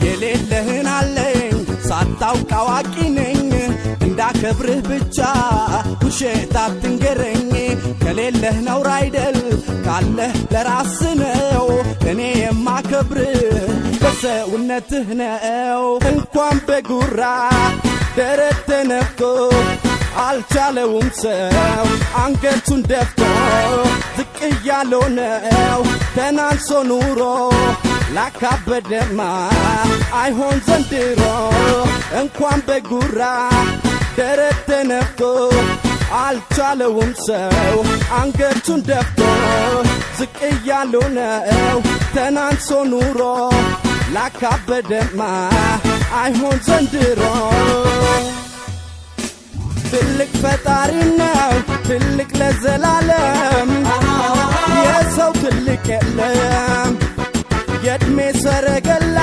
የሌለህን አለኝ ሳታውቅ አዋቂ ነኝ እንዳከብርህ ብቻ ውሸት አትንገረኝ ከሌለህ ነው አይደል ካለህ ለራስህ ነው እኔ የማከብርህ በሰውነትህ ነው እንኳን በጉራ ደረት ተነፍቶ አልቻለውም ሰው አንገቱን ደፍቶ ዝቅ እያለው ነው ተናንሶ ኑሮ ላካበደማ አይሆን ዘንድሮ እንኳን በጉራ ደረት ተነፍቶ አልቻለውም ሰው አንገቱን ደፍቶ ዝቅ እያለው ነው ተናንሶ ኑሮ ላካበደማ አይሆን ዘንድሮ ትልቅ ፈጣሪ ነው ትልቅ ለዘላለም የሰው ትልቅ የለም የእድሜ ሰረገላ